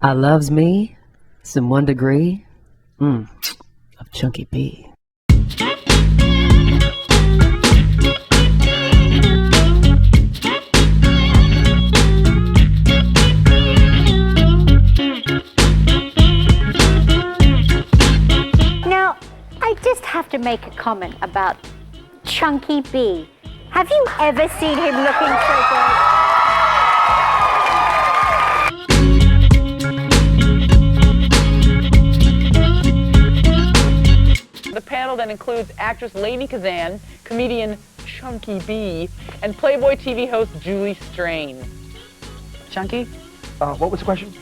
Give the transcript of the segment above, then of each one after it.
I loves me some 1 degree of Chunky B. Now, I just have to make a comment about Chunky B. Have you ever seen him looking so good? The panel then includes actress Lady Kazan, comedian Chunky B, and Playboy TV host Julie Strain. Chunky? What was the question?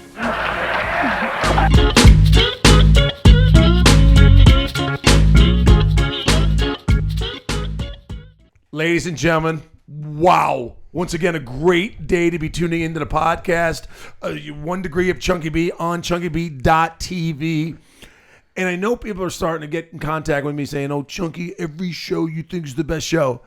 Ladies and gentlemen, wow. Once again, a great day to be tuning into the podcast. 1 degree of Chunky B on chunkyb.tv. And I know people are starting to get in contact with me saying, oh, Chunky, every show you think is the best show.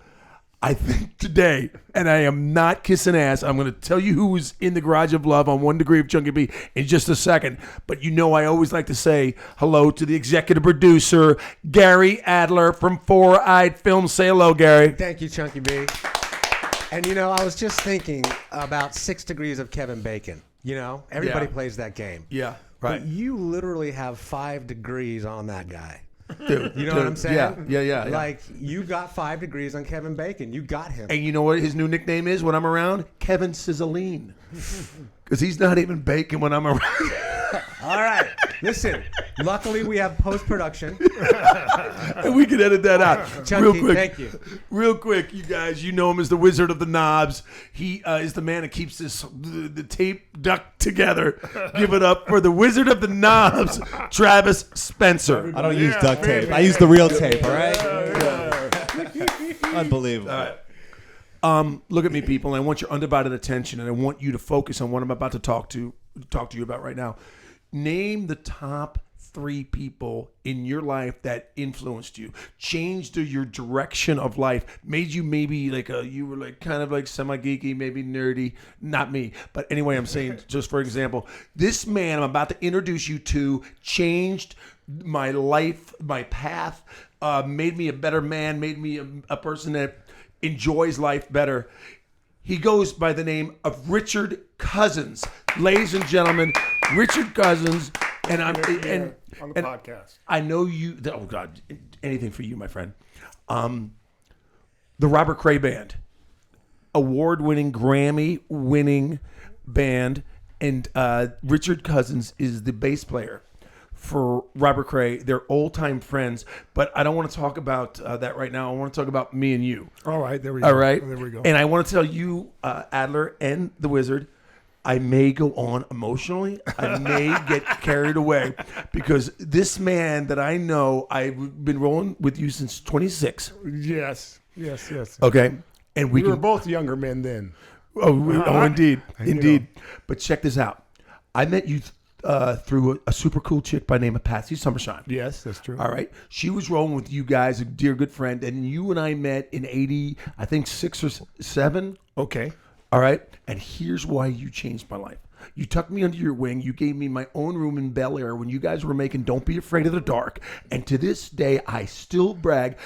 I think today, and I am not kissing ass, I'm going to tell you who was in the Garage of Love on 1 degree of Chunky B in just a second. But you know I always like to say hello to the executive producer, Gary Adler from Four Eyed Films. Say hello, Gary. Thank you, Chunky B. And you know, I was just thinking about 6 degrees of Kevin Bacon. You know, everybody plays that game. Yeah, right. But you literally have 5 degrees on that guy. Dude, You know what I'm saying? Yeah. Like, you got 5 degrees on Kevin Bacon. You got him. And you know what his new nickname is when I'm around? Kevin Sizzline. Because he's not even bacon when I'm around. All right. Listen, luckily we have post-production. And we can edit that out. Chunky, real quick. thank you. Real quick, you guys, you know him as the Wizard of the Knobs. He is the man that keeps the tape duct together. Give it up for the Wizard of the Knobs, Travis Spencer. I don't use duct tape. I use the real tape, all right? Unbelievable. All right. Look at me, people. And I want your undivided attention, and I want you to focus on what I'm about to talk to you about right now. Name the top 3 people in your life that influenced you, changed your direction of life, made you maybe you were kind of semi-geeky, maybe nerdy. Not me. But anyway, I'm saying, just for example, this man I'm about to introduce you to changed my life, my path, made me a better man, made me a person that enjoys life better. He goes by the name of Richard Cousins. Ladies and gentlemen, Richard Cousins. And I'm on the podcast. I know you. Oh God, anything for you, my friend. The Robert Cray Band, award-winning, Grammy-winning band, and Richard Cousins is the bass player for Robert Cray. They're old-time friends, but I don't want to talk about that right now. I want to talk about me and you. All right, there we go. All right, there we go. And I want to tell you, Adler and the Wizard, I may go on emotionally. I may get carried away because this man that I know, I've been rolling with you since 26. Yes. Okay, and We were both younger men then. Indeed. You know. But check this out. I met you through a super cool chick by the name of Patsy Summershine. Yes, that's true. All right. She was rolling with you guys, a dear good friend, and you and I met in 80, I think 6 or 7. Okay. All right. And here's why you changed my life. You tucked me under your wing. You gave me my own room in Bel Air when you guys were making Don't Be Afraid of the Dark. And to this day, I still brag.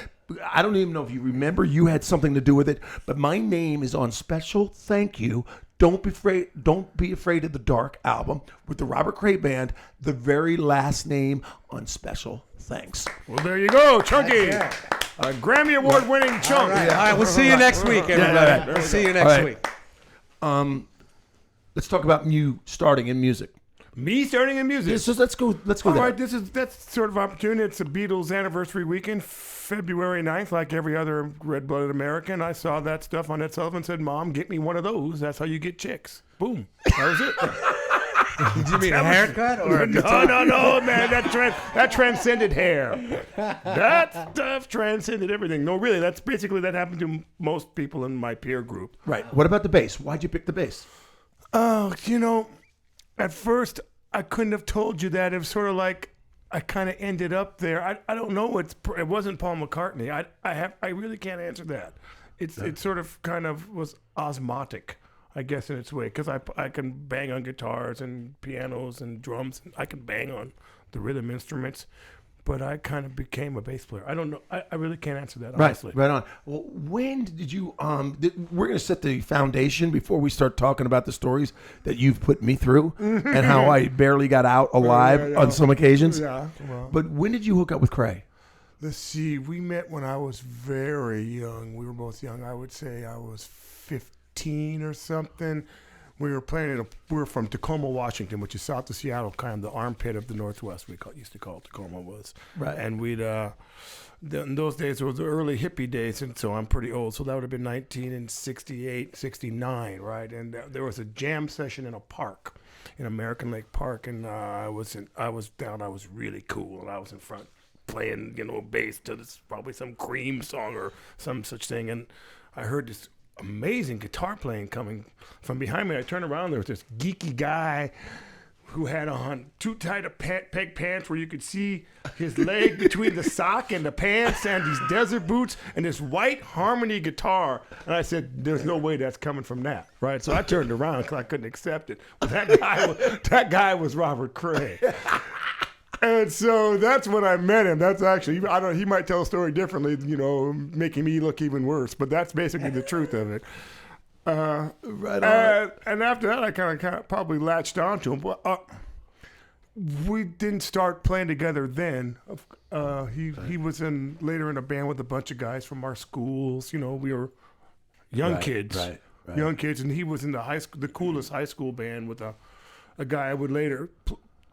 I don't even know if you remember you had something to do with it, but my name is on special thank you. Don't Be Afraid of the Dark album with the Robert Cray Band, the very last name on special thanks. Well, there you go, Chunky. A Grammy Award winning chunk. All right, we'll see you next week, everybody. We'll see you next week. Let's talk about you starting in music. Me starting in music. Let's go All there. right, that's sort of opportune. It's a Beatles anniversary weekend, February 9th, like every other red-blooded American. I saw that stuff on Ed Sullivan and said, Mom, get me one of those. That's how you get chicks. Boom. That was it. Did you mean a haircut or a No, man. That transcended hair. That stuff transcended everything. No, really, that happened to most people in my peer group. Right. What about the bass? Why'd you pick the bass? Oh, at first I couldn't have told you that. It was sort of like I kind of ended up there. I don't know. It wasn't Paul McCartney. I really can't answer that. It sort of kind of was osmotic. I guess, in its way, because I can bang on guitars and pianos and drums. And I can bang on the rhythm instruments, but I kind of became a bass player. I don't know. I really can't answer that honestly. Right on. Well, when did you? We're going to set the foundation before we start talking about the stories that you've put me through and how I barely got out alive on some occasions. Yeah. Well, But when did you hook up with Cray? let's see. We met when I was very young. We were both young. I would say I was 15 or something. We were playing we were from Tacoma, Washington, which is south of Seattle, kind of the armpit of the Northwest. Used to call it Tacoma was. Right. And we'd in those days it was the early hippie days, and so I'm pretty old. So that would have been 1968, 69, right? And there was a jam session in a park, in American Lake Park, and I was down. I was really cool, and I was in front playing, bass to this probably some Cream song or some such thing, and I heard this amazing guitar playing coming from behind me. I turned around, there was this geeky guy who had on too tight a peg pants where you could see his leg between the sock and the pants, and these desert boots and this white harmony guitar. And I said, there's no way that's coming from that, right? So I turned around because I couldn't accept it. But that guy was Robert Cray. And so that's when I met him. That's actually, I don't know, he might tell a story differently, making me look even worse, but that's basically the truth of it. Right on. And after that, I kind of probably latched onto him. But, we didn't start playing together then. He was later in a band with a bunch of guys from our schools. We were young kids. Right. Young kids, and he was in the coolest high school band with a guy I would later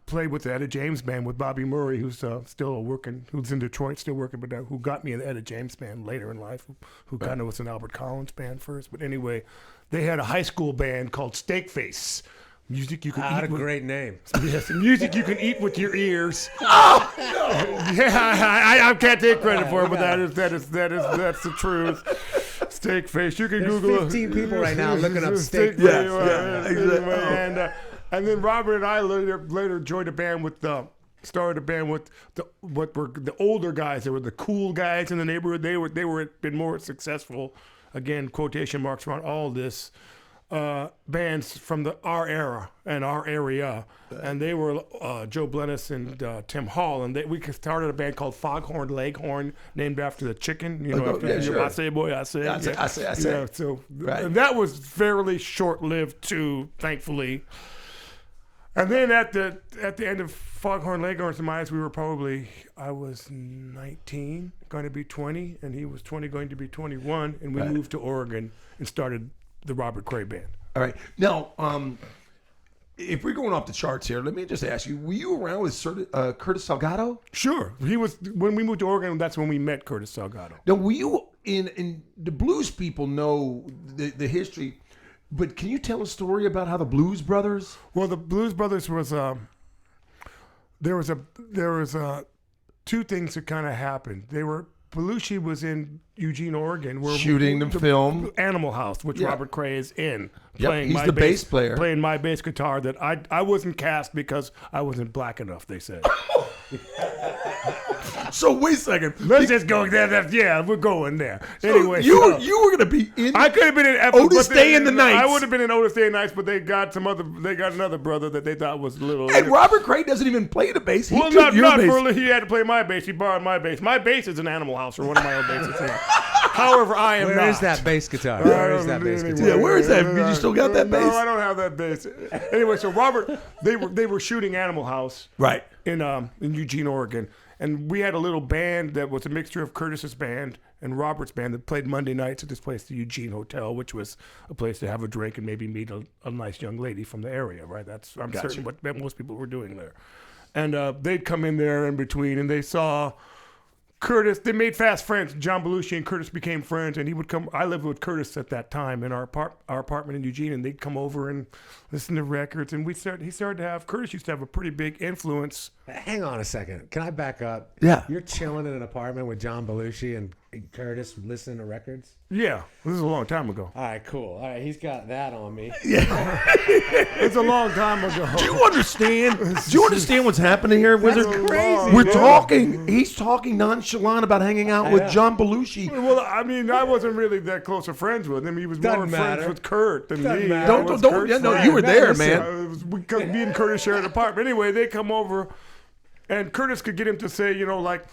played with the Etta James Band with Bobby Murray, who's still working, who's in Detroit, still working, but who got me in the Etta James Band later in life, who kind of was an Albert Collins band first. But anyway, they had a high school band called Steakface. Music you can eat. A great name. Yes, music you can eat with your ears. Oh, no. Yeah, I can't take credit for it, but that's the truth. Steakface. You can There's Google 15 people right now looking up Steakface. Yeah, exactly. And then Robert and I later joined a band started a band with what were the older guys. They were the cool guys in the neighborhood. They were been more successful, again, quotation marks around all this, bands from our era and our area. And they were Joe Blennis and Tim Hall. And we started a band called Foghorn Leghorn, named after the chicken. I say, boy, I say. I say. So right. And that was fairly short-lived too, thankfully. And then at the end of Foghorn Leghorn's demise, I was 19, going to be 20, and he was 20, going to be 21, and we moved to Oregon and started the Robert Cray Band. All right. Now, if we're going off the charts here, let me just ask you, were you around with Curtis Salgado? Sure. He was, when we moved to Oregon, that's when we met Curtis Salgado. Now, were you in the blues people know the history, but can you tell a story about how the Blues Brothers? Well, the Blues Brothers was there was two things that kind of happened. Belushi was in Eugene, Oregon, where shooting the film Animal House, which Robert Cray is in. Yep, he's the bass player. Playing my bass guitar that I wasn't cast because I wasn't black enough, they said. So wait a second. Let's just go there. Yeah, we're going there. So anyway, you were going to be in. I could have been in Otis Day and the Nights. I would have been in Otis Day and Nights, but they got another brother that they thought was a little. And Robert Cray doesn't even play the bass. He well, took your bass. Really, he had to play my bass. He borrowed my bass. My bass is an Animal House or one of my own basses. However, I am not. Where is that bass guitar? Where is that bass guitar? Yeah, where is that? You still got that bass? No, I don't have that bass. Anyway, so Robert, they were shooting Animal House, right, in Eugene, Oregon, and we had a little band that was a mixture of Curtis's band and Robert's band that played Monday nights at this place, the Eugene Hotel, which was a place to have a drink and maybe meet a nice young lady from the area, right? I'm certain what most people were doing there, and they'd come in there in between, and they saw Curtis. They made fast friends. John Belushi and Curtis became friends, and he would come. I lived with Curtis at that time in our apartment in Eugene, and they'd come over and listen to records. And he started to have. Curtis used to have a pretty big influence. Hang on a second. Can I back up? Yeah. You're chilling in an apartment with John Belushi Curtis listening to records? Yeah, this is a long time ago. All right, cool. All right, he's got that on me. It's a long time ago. Do you understand? Do you understand what's happening here, Wizard? crazy, We're dude. talking. He's talking nonchalant about hanging out with John Belushi. Well, I mean, I wasn't really that close of friends with him. He was Doesn't more matter. friends with Kurt than Doesn't me. matter. I was Don't. Kurt's Yeah, no, friend. you were there, listen. man. It was because me and Curtis shared an apartment. Anyway, they come over, and Curtis could get him to say, you know, like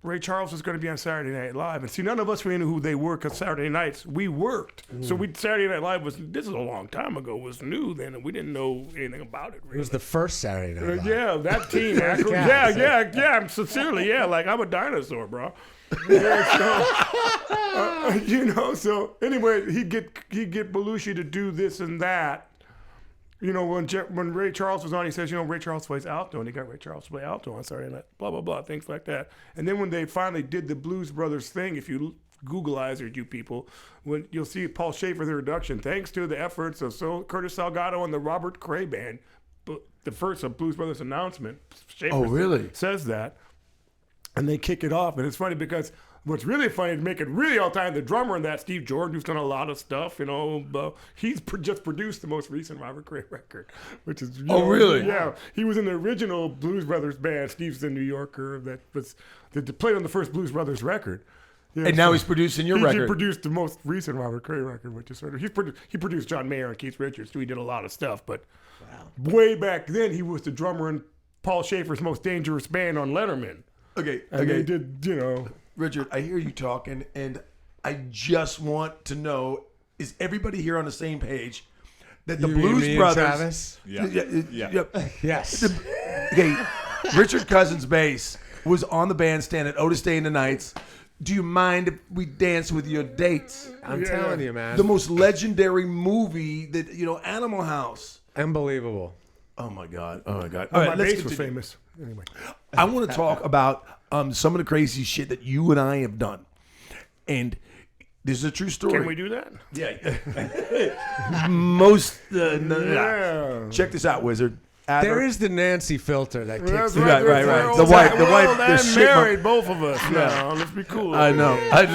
Ray Charles was going to be on Saturday Night Live, and see, none of us really knew who they were because Saturday nights we worked. So Saturday Night Live was, this is a long time ago, was new then, and we didn't know anything about it. Really. It was the first Saturday Night Live. Yeah, that team. Cast. yeah. Sincerely, yeah. Like I'm a dinosaur, bro. Yeah, so, you know. So anyway, he'd get Belushi to do this and that. You know, when Ray Charles was on, he says, you know, Ray Charles plays alto, and he got Ray Charles to play alto on Saturday night, blah, blah, blah, things like that. And then when they finally did the Blues Brothers thing, if you Googleize or you people, when you'll see Paul Schaefer, the reduction, thanks to the efforts of Curtis Salgado and the Robert Cray Band, but the first of Blues Brothers announcement, Schaefer says that, and they kick it off. And it's funny because what's really funny to make it really all time, the drummer in that, Steve Jordan, who's done a lot of stuff, you know, he's just produced the most recent Robert Cray record, which is, you know, really? Yeah. He was in the original Blues Brothers band. Steve's the New Yorker that played on the first Blues Brothers record. Yeah, And now he's producing your he record. produced the most recent Robert Cray record, which is sort of, he produced John Mayer and Keith Richards, so he did a lot of stuff, but way back then he was the drummer in Paul Schaefer's Most Dangerous Band on Letterman. Okay. And they did, you know. Richard, I hear you talking, and I just want to know: is everybody here on the same page? That the You mean Blues me and Brothers. Travis? Yeah. Yes. Okay, Richard Cousins bass was on the bandstand at Otis Day in the Nights. Do you mind if we dance with your dates? I'm telling you, man. The most legendary movie that Animal House. Unbelievable. Oh my God! All My right, let's bass was continue. famous. Anyway. I want to talk about some of the crazy shit that you and I have done, and this is a true story. Can we do that? Yeah. Most. Yeah. Check this out, Wizard. Adler. There is the Nancy filter that kicks That's in. Right. We're The old wife- and- the we're wife- old the and shit married, both of us now. Let's be cool. I know it.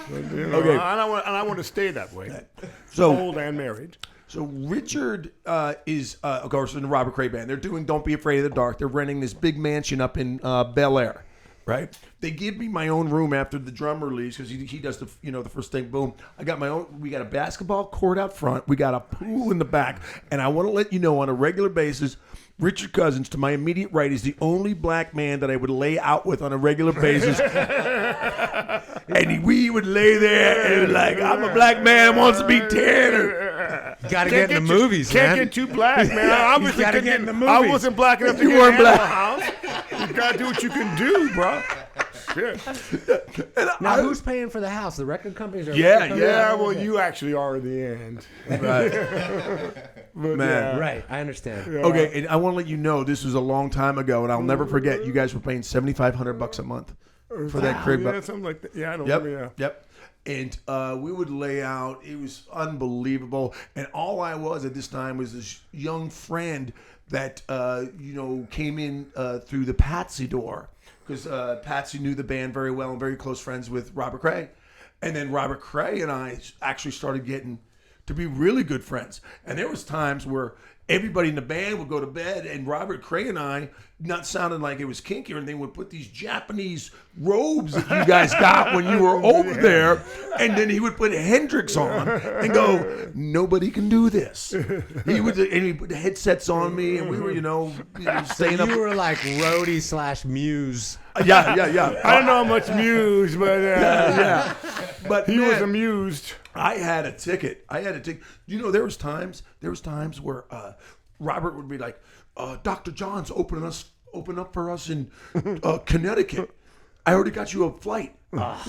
You know, Okay. and I want to stay that way. So, Old and married. So Richard is, of course, in the Robert Cray Band. They're doing "Don't Be Afraid of the Dark." They're renting this big mansion up in Bel Air, right? They give me my own room after the drummer leaves because he does the first thing. Boom! I got my own. We got a basketball court out front. We got a pool in the back, and I want to let you know on a regular basis, Richard Cousins, to my immediate right, is the only black man that I would lay out with on a regular basis. And we would lay there and like, I'm a black man who wants to be Tanner. Got to get in the movies, Can't man. get too black, man. I obviously gotta couldn't get in the I movies. wasn't black enough to You get weren't in Animal black. House. You gotta do what you can do, bro. Yeah. Now, who's paying for the house? The record companies? Or Yeah, record companies? Yeah, well, you actually are in the end. Right. But, Man. yeah. Right, I understand. Okay, and I want to let you know this was a long time ago, and I'll never forget. You guys were paying $7,500 a month for that crib. Yeah, something like that. Yeah, I don't Yep. remember. Yeah. Yep. And we would lay out. It was unbelievable. And all I was at this time was this young friend that came in through the Patsy door because Patsy knew the band very well and very close friends with Robert Cray. And then Robert Cray and I actually started getting to be really good friends. And there was times where everybody in the band would go to bed, and Robert Cray and I, not sounding like it was kinky or anything, would put these Japanese robes that you guys got when you were over there, and then he would put Hendrix on and go, nobody can do this. He would put the headsets on me, and we were, staying So up. you were like roadie / muse. Yeah. I don't know how much Muse, but Yeah. But he was man, amused. I had a ticket. There was times where Robert would be like, Dr. John's open up for us in Connecticut. I already got you a flight.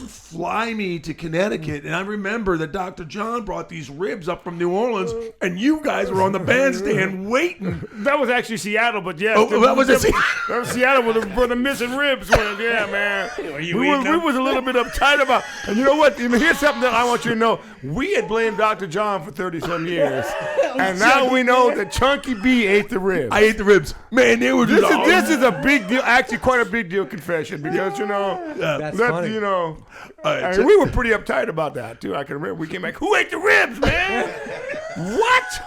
Fly me to Connecticut. And I remember that Dr. John brought these ribs up from New Orleans, and you guys were on the bandstand waiting. That was actually Seattle, but yeah. Oh, that was that was Seattle where the missing ribs were. Yeah, man. We was a little bit uptight about. And you know what? Here's something that I want you to know. We had blamed Dr. John for 30-some years. And now we know that Chunky B ate the ribs. I ate the ribs. Man, they were just This is a big deal, actually quite a big deal confession because, That's funny. And we were pretty uptight about that too. I can remember we came back, who ate the ribs, man? What?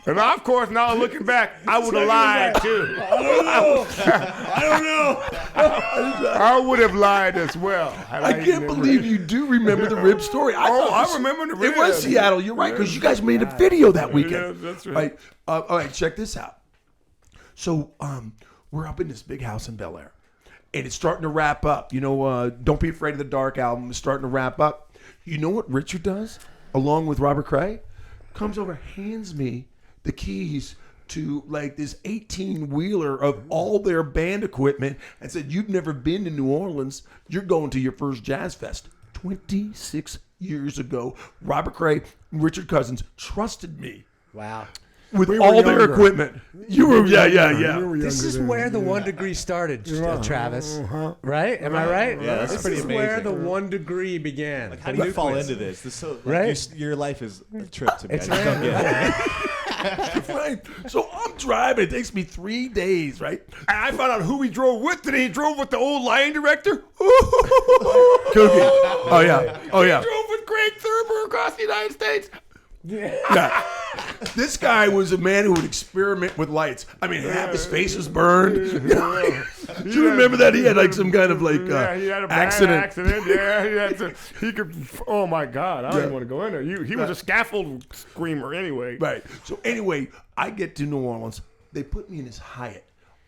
And of course, now looking back, I would have lied too. I don't know. I would have lied as well. I can't believe you do remember the rib story. I remember the ribs. It was Seattle. You're right, because you guys made a video that weekend. Yeah, that's right. All right, check this out. So we're up in this big house in Bel Air, and it's starting to wrap up. Don't Be Afraid of the Dark album is starting to wrap up. You know what Richard does, along with Robert Cray? Comes over, hands me the keys to like this 18-wheeler of all their band equipment and said, you've never been to New Orleans. You're going to your first Jazz Fest. 26 years ago, Robert Cray and Richard Cousins trusted me. Wow. With all their equipment. You were, yeah. This is where the 1 Degree started, Travis. Right? Am I right? Yeah, that's pretty amazing. This is where the 1 Degree began. Like, how do you fall into this? Your life is a trip to me. It's I just don't get it. Right. So I'm driving. It takes me 3 days, right? And I found out who he drove with today. He drove with the old Lion director. Cookie. Oh, yeah. He drove with Greg Thurber across the United States. Yeah. This guy was a man who would experiment with lights. I mean, half his face was burned. Do you remember that? He had like some kind of like he had a bad accident. Yeah, he could. Oh my God, I don't even want to go in there. He was a scaffold screamer anyway. Right. So anyway, I get to New Orleans. They put me in this Hyatt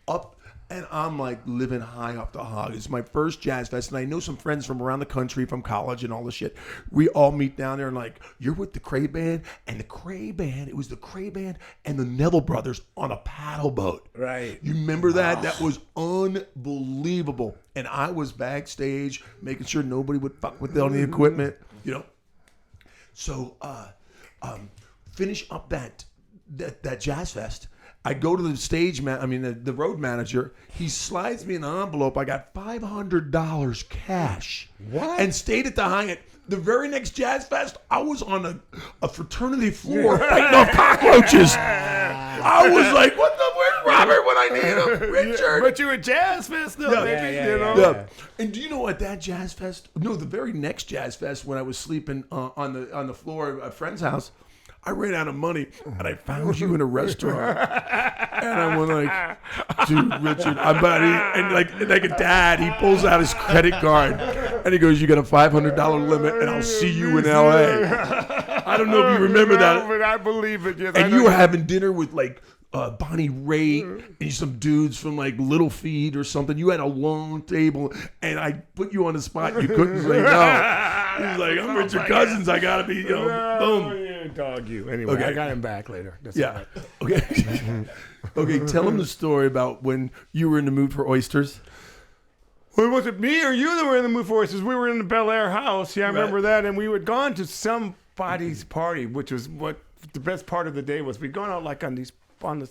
up. And I'm like living high off the hog. It's my first Jazz Fest, and I know some friends from around the country, from college and all this shit. We all meet down there and like, you're with the Cray Band, and the Cray Band, it was the Cray Band and the Neville Brothers on a paddle boat. Right. You remember that? That was unbelievable. And I was backstage making sure nobody would fuck with all the equipment, So finish up that Jazz Fest. I go to the the road manager. He slides me an envelope. I got $500 cash. What? And stayed at the Hyatt. The very next Jazz Fest, I was on a fraternity floor fighting off cockroaches. I was like, where's Robert when I need him? Richard. But you were Jazz Fest though, baby. Yeah. And do you know what that Jazz Fest? No, the very next Jazz Fest when I was sleeping on the floor of a friend's house, I ran out of money, and I found you in a restaurant. And I went like, dude, Richard, I'm buddy. And like a dad, he pulls out his credit card, and he goes, you got a $500 limit, and I'll see you in L.A. I don't know if you remember that. But I believe it, yes. And you were having dinner with like Bonnie Raitt and some dudes from like Little Feed or something. You had a long table, and I put you on the spot. You couldn't say no. He's like, I'm Richard Cousins. I gotta be, boom. Dog you. Anyway, Okay. I got him back later. That's Yeah. all right. Okay. Okay. Tell him the story about when you were in the mood for oysters. Well, was it me or you that were in the mood for oysters? We were in the Bel Air house. Yeah, I remember that. And we had gone to somebody's party, which was what the best part of the day was. We'd gone out like on this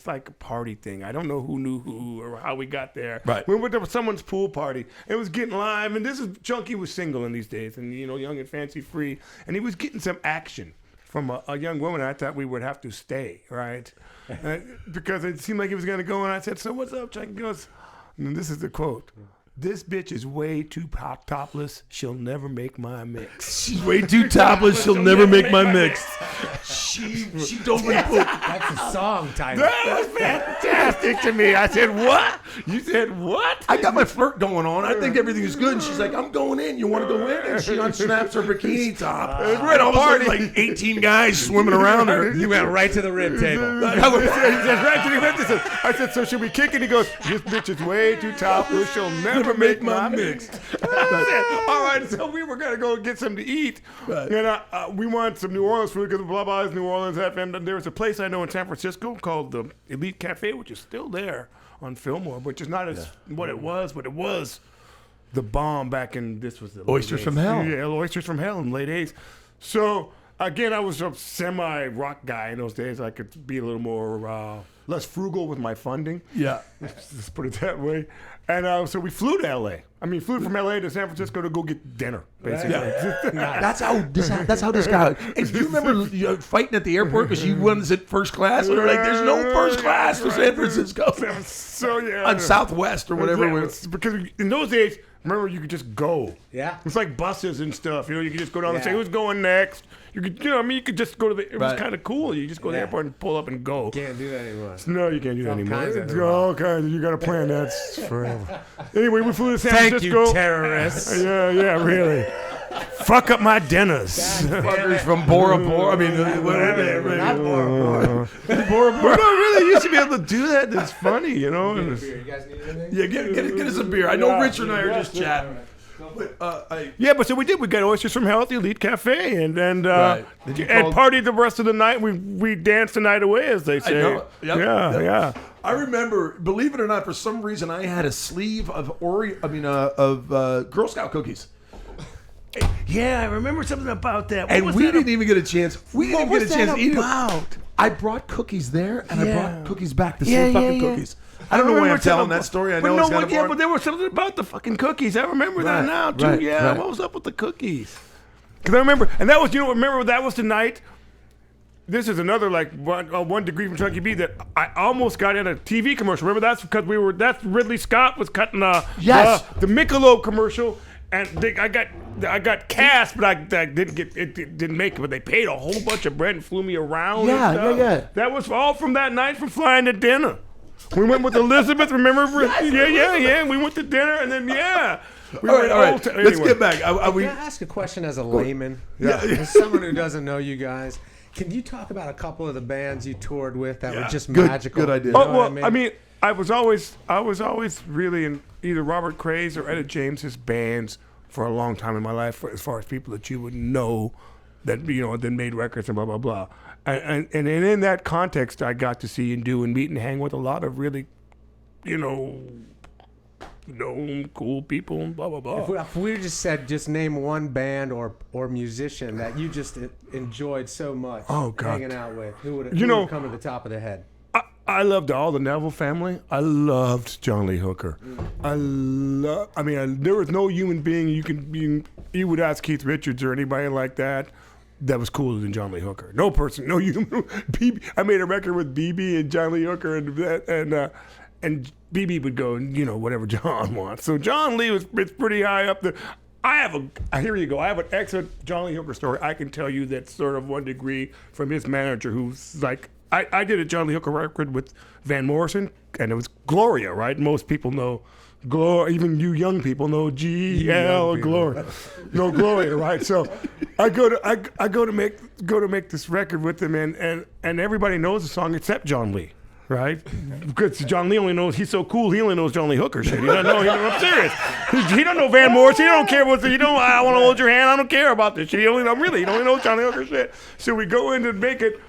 like a party thing. I don't know who knew who or how we got there. Right. We went to someone's pool party. It was getting live, and Chunky was single in these days, and young and fancy free, and he was getting some action from a young woman. I thought we would have to stay, right? Because it seemed like he was going to go, and I said, so what's up, Chunky? He goes, and this is the quote. This bitch is way too topless. She'll never make my mix. She's way too topless. She'll never make my mix. She told me to put. That's a song title. That was fantastic to me. I said, what? You said what? I got my flirt going on. I think everything is good. And she's like, I'm going in. You want to go in? And she unsnaps her bikini top. Right, all of a sudden, like 18 guys swimming around her. You went right to the rib table. I said, so should we kick it? He goes, this bitch is way too topless. She'll never make my mix. I said, all right, so we were going to go get something to eat. Right. And we want some New Orleans food because blah, blah, is New Orleans. And there was a place I know in San Francisco called the Elite Cafe, which is still there on Fillmore, which is not as what it was, but it was the bomb back in, this was the Oysters late from 80s. Hell. Yeah, Oysters from Hell in the late 80s. So again, I was a semi-rock guy in those days. I could be a little more less frugal with my funding. Yeah. Let's put it that way. And so we flew to L.A. I mean, flew from L.A. to San Francisco to go get dinner, basically. Yeah. That's how this guy. And do you remember fighting at the airport because you wanted to sit first class? And they're like, "There's no first class to San Francisco." So yeah, on Southwest or whatever. Yeah, because in those days, remember, you could just go. Yeah. It's like buses and stuff. You know, you could just go down and say, Yeah. "Who's going next?" You could, you could just go to the. It was Right. kind of cool. You just go to the airport and pull up and go. Can't do that anymore. No, you can't do that All anymore. kinds of It's them. all kinds. You got to plan that forever. Anyway, we flew to San Thank Francisco. you, terrorists. Yeah, really. Fuck up my dinners. Fuckers from Bora Bora. I mean, whatever. Not Bora Bora But Bora. no, really, you used to be able to do that. It's funny, you know. You guys need anything? Yeah, get us a beer. I know Richard and I are just chatting. But, Yeah, but so we did. We got oysters from Healthy Elite Cafe, and Right. Did you and call- partied the rest of the night. We danced the night away, as they say. know. Yep. Yeah. I remember, believe it or not, for some reason I had a sleeve of Girl Scout cookies. Yeah, I remember something about that. And we didn't even get a chance. We didn't What even was get a chance that to eat it. about? I brought cookies there, and I Yeah. brought cookies back. The Yeah, same fucking yeah. cookies. I don't know why remember I'm telling something- that story. I but know no, it's kind of boring. but there was something about the fucking cookies. I remember that Right, now too. right, Yeah, right. what was up with the cookies? Because I remember, and that was, remember that was the night. This is another like 1 degree from Chunky B that I almost got in a TV commercial. Remember that's because that's Ridley Scott was cutting Yes. the Michelob commercial, and I got cast, but I didn't get it. Didn't make it, but they paid a whole bunch of bread and flew me around. Yeah, and stuff. yeah. That was all from that night from flying to dinner. We went with Elizabeth. Remember? Yeah. We went to dinner, and then we All went right. old Let's anyway. get back. Can I ask a question as a layman? Yeah. As someone who doesn't know you guys, can you talk about a couple of the bands you toured with that were just Good- magical? good idea. You know Oh well, what I mean, I was always really in either Robert Cray's or Etta James's bands for a long time in my life, as far as people that you would know that that made records and blah blah blah. And in that context, I got to see and do and meet and hang with a lot of really, known cool people and blah blah blah. If we just said, just name one band or musician that you just enjoyed so much hanging out with, who would come to the top of the head? I loved all the Neville family. I loved John Lee Hooker. There was no human being you would ask Keith Richards or anybody like that was cooler than John Lee Hooker. No person, no human. I made a record with BB and John Lee Hooker, and BB would go and whatever John wants. So John Lee it's pretty high up there. Here you go. I have an excellent John Lee Hooker story I can tell you that's sort of 1 degree from his manager, who's like, I did a John Lee Hooker record with Van Morrison, and it was Gloria, right? Most people know Gloria, even you young people know G-L Gloria. No Gloria, right? So I go to make this record with him, and everybody knows the song except John Lee. Right? Because John Lee only knows, he's so cool, he only knows John Lee Hooker shit. He doesn't know, I'm serious. He don't know Van Morrison, he don't care what, I want to hold your hand, I don't care about this shit. He only knows John Lee Hooker shit. So we go in to make it,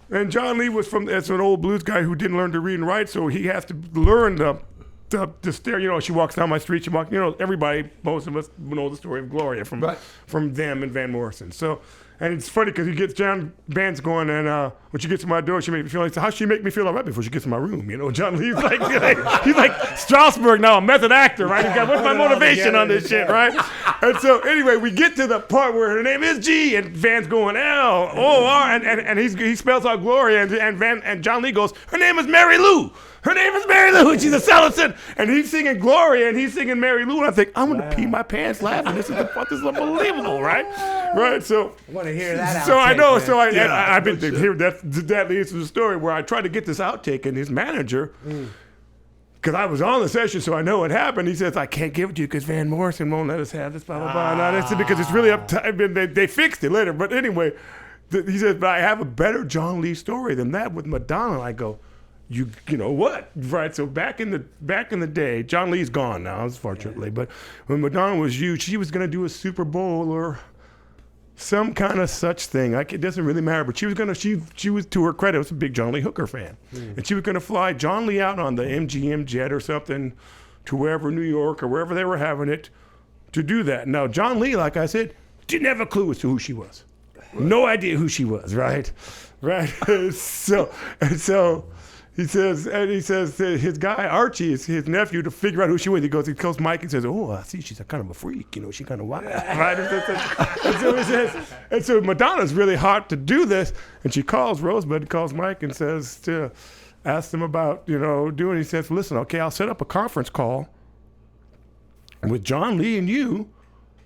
and John Lee that's an old blues guy who didn't learn to read and write, so he has to learn to stare. She walks down my street, everybody, most of us know the story of Gloria from them and Van Morrison. So, and it's funny because he gets bands going, and when she gets to my door, she makes me feel like, how she make me feel all right before she gets in my room? John Lee's he's like Strasberg now, a method actor, right? He's got, what's my motivation on this shit, right? And so anyway, we get to the part where her name is G, and Van's going L-O-R, and he spells out Gloria, and John Lee goes, her name is Mary Lou. Her name is Mary Lou, and she's a Salison. And he's singing Gloria, and he's singing Mary Lou, and I think, I'm going to pee my pants laughing. This is unbelievable, right? Right, so. I want to hear that So I outtake, know, man. so I've been here, that leads to the story where I tried to get this outtake, and his manager, because I was on the session, so I know what happened. He says, I can't give it to you because Van Morrison won't let us have this, blah, blah, blah. And I said, because it's really up to, they fixed it later. But anyway, he says, but I have a better John Lee story than that with Madonna. I go, you know what? Right. So back in the day, John Lee's gone now, unfortunately. But when Madonna was huge, she was going to do a Super Bowl or some kind of such thing. It doesn't really matter. But she was, to her credit, was a big John Lee Hooker fan, and she was going to fly John Lee out on the MGM jet or something to wherever, New York or wherever they were having it, to do that. Now John Lee, like I said, didn't have a clue as to who she was. No idea who she was, right? Right. so he says to his guy Archie, his nephew, to figure out who she was. He calls Mike and says, "Oh, I see, she's a kind of a freak. She's kind of wild." Right? And so Madonna's really hard to do this, and she calls Rosebud, calls Mike, and says to ask them about doing. He says, "Listen, okay, I'll set up a conference call with John Lee and you,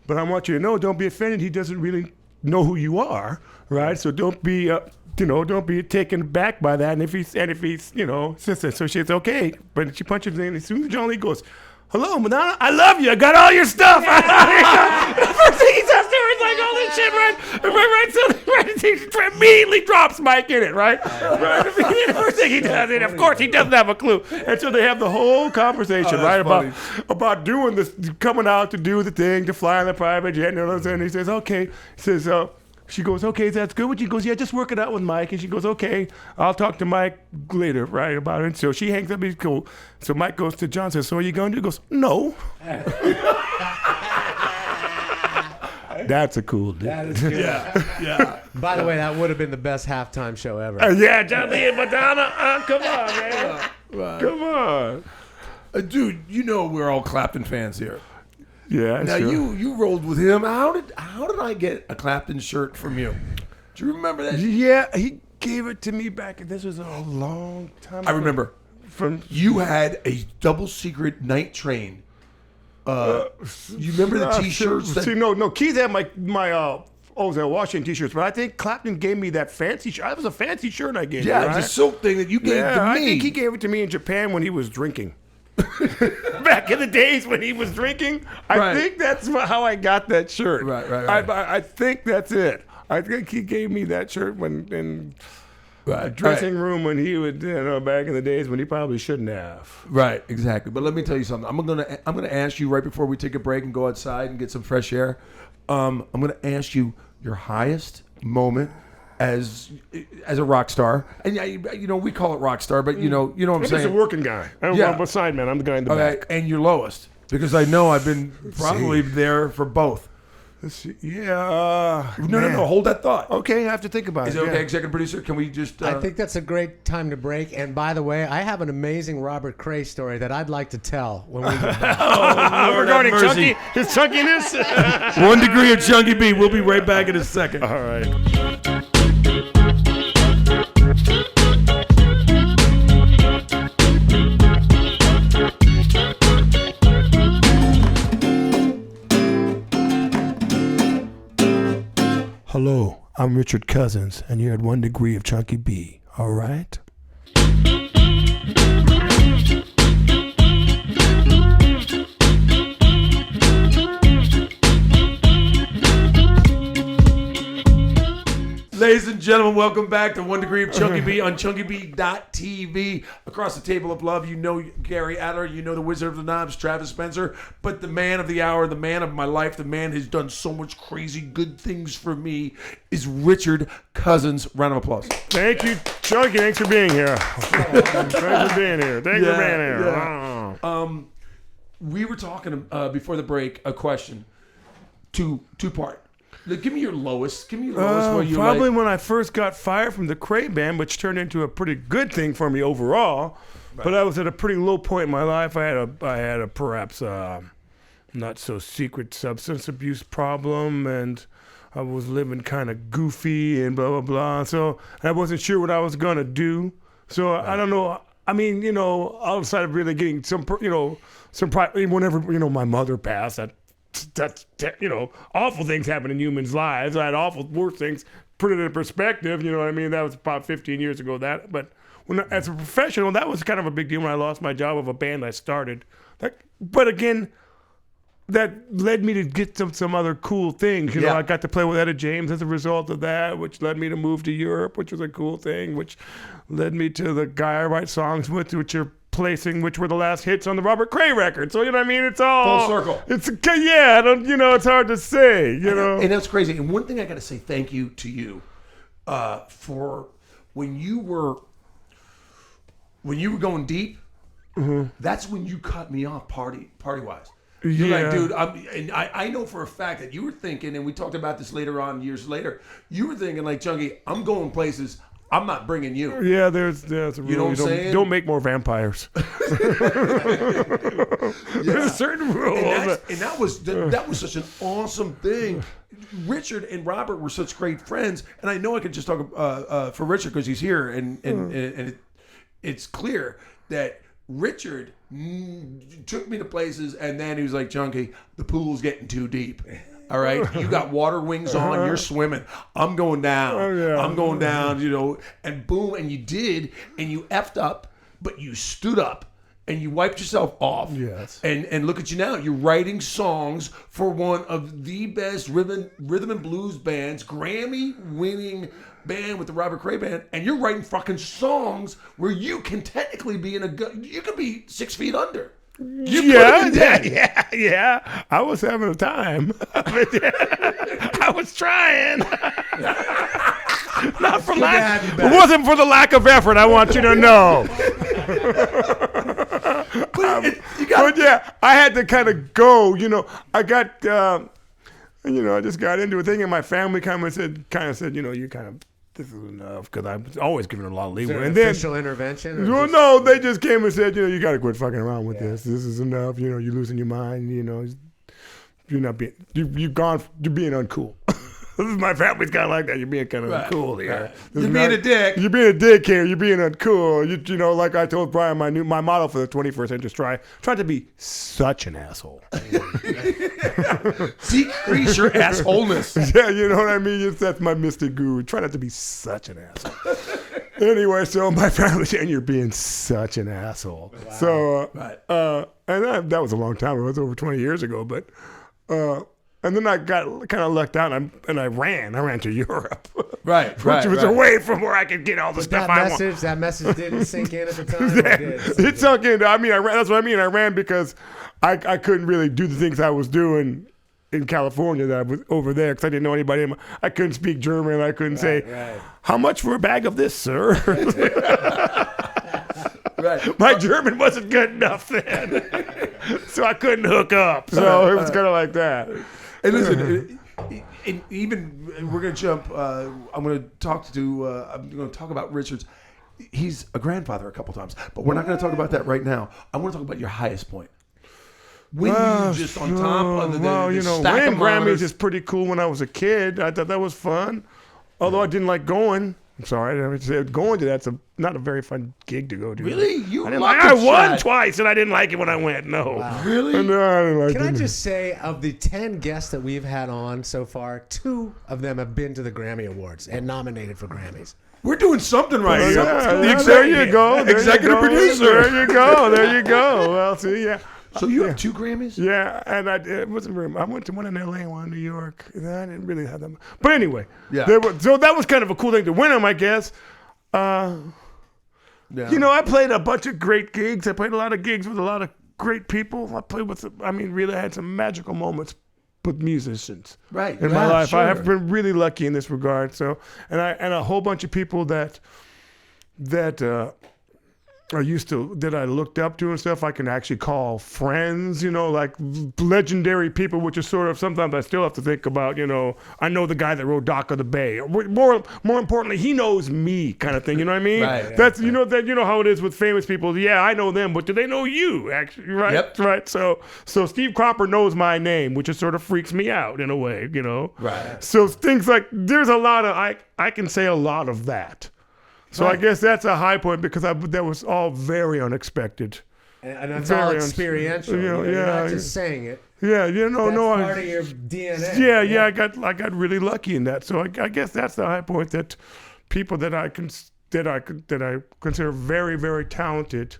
but I want you to know, don't be offended. He doesn't really know who you are, right? So don't be." Don't be taken back by that. And if he's, so she says, okay. But she punches him in. As soon as John Lee goes, "Hello, Madonna, I love you. I got all your stuff." The first thing he says to her is like all this shit, right? So he immediately drops Mike in it, right? The first thing he does, and of course he doesn't have a clue. And so they have the whole conversation, right, about doing this, coming out to do the thing, to fly on the private jet, and he says, okay. He says, she goes, "Okay, that's good." She goes, "Yeah, just work it out with Mike." And she goes, "Okay, I'll talk to Mike later, right, about it." So she hangs up. He's cool. So Mike goes to John, says, "So are you going to?" He goes, "No." That's a cool dude. That is good. Yeah. By the way, that would have been the best halftime show ever. Yeah, John Lee and Madonna. Come on, man. Right. Come on. Dude, we're all Clapton fans here. Yeah, now sure. you rolled with him. How did I get a Clapton shirt from you? Do you remember that? Yeah, he gave it to me back. This was a long time ago. I remember. You had a double secret night train. You remember the T-shirts? No. Keith had my Washington T-shirts, but I think Clapton gave me that fancy shirt. That was a fancy shirt I gave you, right? Yeah, it's a silk thing that you gave to me. I think he gave it to me in Japan when he was drinking. Back in the days when he was drinking, I think that's how I got that shirt. Right. I think that's it. I think he gave me that shirt when in a dressing room when he would, back in the days when he probably shouldn't have. Right, exactly. But let me tell you something. I'm gonna ask you right before we take a break and go outside and get some fresh air. I'm gonna ask you your highest moment as a rock star, and we call it rock star, but you know what I'm saying. He's a working guy. I'm a sideman. I'm the guy in the back. And your lowest, because I know I've been probably there for both. Yeah. No. Hold that thought. Okay, I have to think about it. Is it okay, executive producer? Can we just? I think that's a great time to break. And by the way, I have an amazing Robert Cray story that I'd like to tell when we get back. Regarding his chunkiness. 1 degree of Chunky B. We'll be right back in a second. All right. Hello, I'm Richard Cousins, and you're at 1 degree of Chunky B. All right? Ladies and gentlemen, welcome back to 1 degree of Chunky B on ChunkyB.tv. Across the table of love, Gary Adler, the Wizard of the Knobs, Travis Spencer, but the man of the hour, the man of my life, the man who's done so much crazy good things for me is Richard Cousins. Round of applause. Thank you, Chunky. Thanks for being here. Thanks for being here. Yeah. We were talking before the break, a question, two-part. Give me your lowest. Where you probably when I first got fired from the Cray Band, which turned into a pretty good thing for me overall. Right. But I was at a pretty low point in my life. I had a perhaps not so secret substance abuse problem, and I was living kind of goofy and blah blah blah. So I wasn't sure what I was gonna do. So I don't know. I mean, outside of really getting some whenever my mother passed, that's awful things happen in humans' lives. I had worse things. Put it in perspective, you know what I mean? That was about 15 years ago. But as a professional, that was kind of a big deal when I lost my job of a band I started. But again, that led me to get some other cool things. I got to play with Etta James as a result of that, which led me to move to Europe, which was a cool thing, which led me to the guy I write songs with, which were the last hits on the Robert Cray record. So, it's all... Full circle. It's hard to say, And that's crazy. And one thing I got to say thank you to you for when you were going deep, that's when you cut me off party-wise. You're like, dude, I know for a fact that you were thinking, and we talked about this later on, years later, you were thinking like, Chunky, I'm going places. I'm not bringing you. Yeah, there's a rule. You know what I'm saying? Don't make more vampires. There's a certain rule. And that was such an awesome thing. Richard and Robert were such great friends, and I know I could just talk for Richard because he's here, and it's clear that Richard took me to places, and then he was like, Chunky, the pool's getting too deep. All right, you got water wings on, you're swimming. I'm going down. I'm going down, and boom, and you did, and you effed up, but you stood up and you wiped yourself off. Yes. And look at you now. You're writing songs for one of the best rhythm and blues bands, Grammy-winning band with the Robert Cray Band, and you're writing fucking songs where you can technically be you could be 6 feet under. Yeah. I was having a time. I was trying. Not for lack. It wasn't for the lack of effort. I want you to know. But yeah, I had to kind of go. I got. I just got into a thing, and my family kind of said, this is enough, because I was always giving a lot of leeway. And official intervention? No, they just came and said, you got to quit fucking around with this. This is enough. You're losing your mind. You're being uncool. My family's kind of like that. You're being kind of uncool here. You're being a dick. You're being a dick here. You're being uncool. Like I told Brian, my motto for the 21st century is try to be such an asshole. Decrease your assholeness. Yeah, you know what I mean? That's my mystic guru. Try not to be such an asshole. Anyway, so my family saying you're being such an asshole. Wow. So, and that was a long time ago. It was over 20 years ago, but. And then I got kind of lucked out, and I ran to Europe, which was away from where I could get all the stuff I want. That message didn't sink in at the time. It sunk in. I mean, that's what I mean. I ran because I couldn't really do the things I was doing in California that I was over there because I didn't know anybody. I couldn't speak German. I couldn't say, "How much for a bag of this, sir?" My German wasn't good enough then, so I couldn't hook up. So it was kind of like that. And listen, even we're gonna jump. I'm gonna talk about Richards. He's a grandfather a couple times, but we're not gonna talk about that right now. I want to talk about your highest point. When you just on top of the stack winning of monitors. Grammys is pretty cool. When I was a kid, I thought that was fun. Although I didn't like going. I'm sorry, going to that's not a very fun gig to go to. Really? I won twice, and I didn't like it when I went. No. Wow. Really? No, I didn't like it. Can I just say, of the 10 guests that we've had on so far, 2 of them have been to the Grammy Awards and nominated for Grammys. We're doing something right here. There you go. Executive producer. There you go. Well, see, yeah. So you have 2 Grammys? Yeah, and it wasn't very much. I went to one in L.A. and one in New York. I didn't really have them. But anyway, so that was kind of a cool thing to win them, I guess. I played a bunch of great gigs. I played a lot of gigs with a lot of great people. Really had some magical moments with musicians in my life. Sure. I have been really lucky in this regard. So, and a whole bunch of people that I looked up to and stuff, I can actually call friends, like legendary people, which is sort of sometimes I still have to think about, I know the guy that wrote Dock of the Bay. More importantly, he knows me kind of thing, you know what I mean? That's you know how it is with famous people. Yeah, I know them, but do they know you actually, right? Yep. Right. So Steve Cropper knows my name, which just sort of freaks me out in a way, Right. So things like there's a lot of I can say a lot of that. So I guess that's a high point because that was all very unexpected. And that's all experiential. You're not just saying it. Yeah, that's part of your DNA. Yeah. I got really lucky in that. So I guess that's the high point, that people that I consider very, very talented,